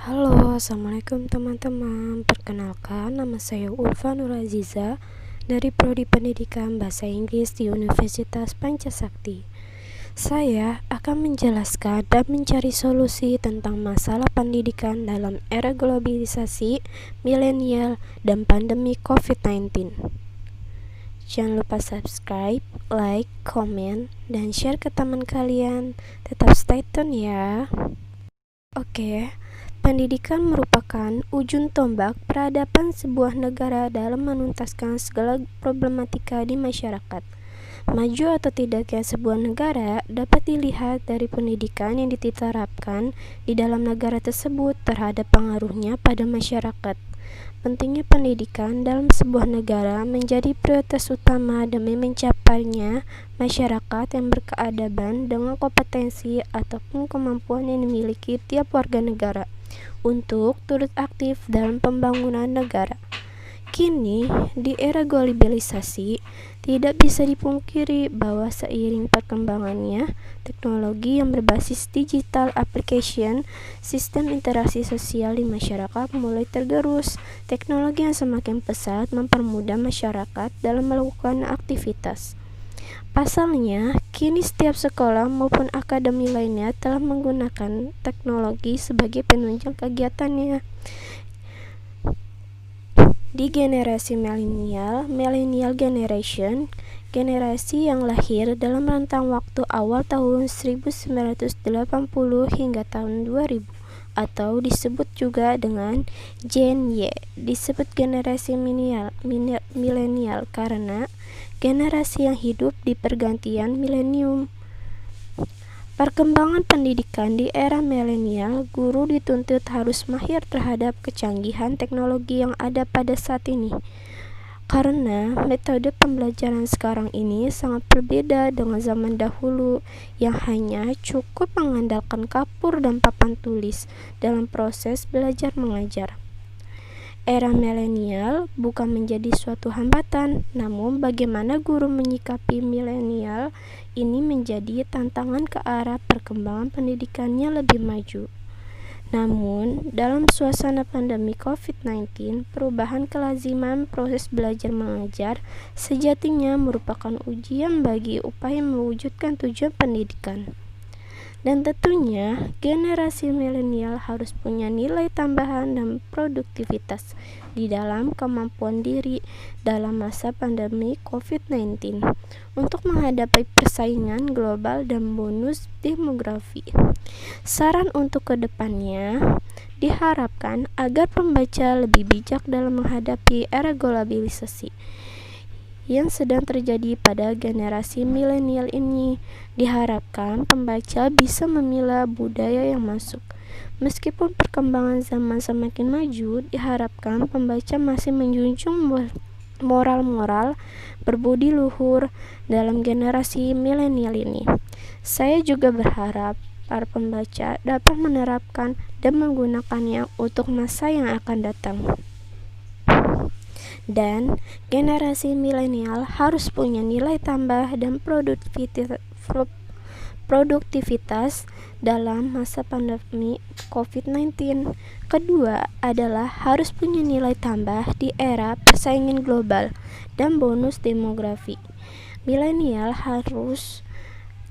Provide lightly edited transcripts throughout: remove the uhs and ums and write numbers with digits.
Halo, assalamualaikum teman-teman. Perkenalkan, nama saya Ulfa Nuraziza dari Prodi Pendidikan Bahasa Inggris di Universitas Pancasakti. Saya akan menjelaskan dan mencari solusi tentang masalah pendidikan dalam era globalisasi, milenial, dan pandemi COVID-19. Jangan lupa subscribe, like, komen, dan share ke teman kalian. Tetap stay tune ya. Oke, pendidikan merupakan ujung tombak peradaban sebuah negara dalam menuntaskan segala problematika di masyarakat. Maju atau tidaknya sebuah negara dapat dilihat dari pendidikan yang diterapkan di dalam negara tersebut terhadap pengaruhnya pada masyarakat. Pentingnya pendidikan dalam sebuah negara menjadi prioritas utama demi mencapainya masyarakat yang berkeadaban dengan kompetensi ataupun kemampuan yang dimiliki tiap warga negara untuk turut aktif dalam pembangunan negara. Kini, di era globalisasi, tidak bisa dipungkiri bahwa seiring perkembangannya teknologi yang berbasis digital application, sistem interaksi sosial di masyarakat mulai tergerus. Teknologi yang semakin pesat mempermudah masyarakat dalam melakukan aktivitas. Pasalnya, kini setiap sekolah maupun akademi lainnya telah menggunakan teknologi sebagai penunjang kegiatannya. Di generasi millennial generation, generasi yang lahir dalam rentang waktu awal tahun 1980 hingga tahun 2000 atau disebut juga dengan Gen Y, disebut generasi milenial karena generasi yang hidup di pergantian milenium. Perkembangan pendidikan di era milenial, guru dituntut harus mahir terhadap kecanggihan teknologi yang ada pada saat ini. Karena metode pembelajaran sekarang ini sangat berbeda dengan zaman dahulu yang hanya cukup mengandalkan kapur dan papan tulis dalam proses belajar mengajar. Era milenial bukan menjadi suatu hambatan, namun bagaimana guru menyikapi milenial ini menjadi tantangan ke arah perkembangan pendidikannya lebih maju. Namun, dalam suasana pandemi COVID-19, perubahan kelaziman proses belajar mengajar sejatinya merupakan ujian bagi upaya mewujudkan tujuan pendidikan. Dan tentunya, generasi milenial harus punya nilai tambahan dan produktivitas di dalam kemampuan diri dalam masa pandemi COVID-19 untuk menghadapi persaingan global dan bonus demografi. Saran untuk kedepannya, diharapkan agar pembaca lebih bijak dalam menghadapi era globalisasi yang sedang terjadi pada generasi milenial ini. Diharapkan pembaca bisa memilah budaya yang masuk. Meskipun perkembangan zaman semakin maju, diharapkan pembaca masih menjunjung moral-moral berbudi luhur dalam generasi milenial ini. Saya juga berharap para pembaca dapat menerapkan dan menggunakannya untuk masa yang akan datang. Dan generasi milenial harus punya nilai tambah dan produktivitas dalam masa pandemi COVID-19. Kedua adalah harus punya nilai tambah di era persaingan global dan bonus demografi.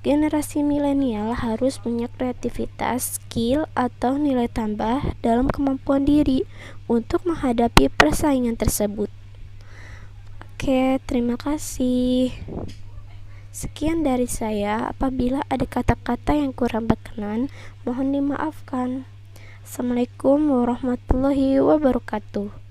Generasi milenial harus punya kreativitas, skill, atau nilai tambah dalam kemampuan diri untuk menghadapi persaingan tersebut. Oke, terima kasih. Sekian dari saya. Apabila ada kata-kata yang kurang berkenan, mohon dimaafkan. Assalamualaikum warahmatullahi wabarakatuh.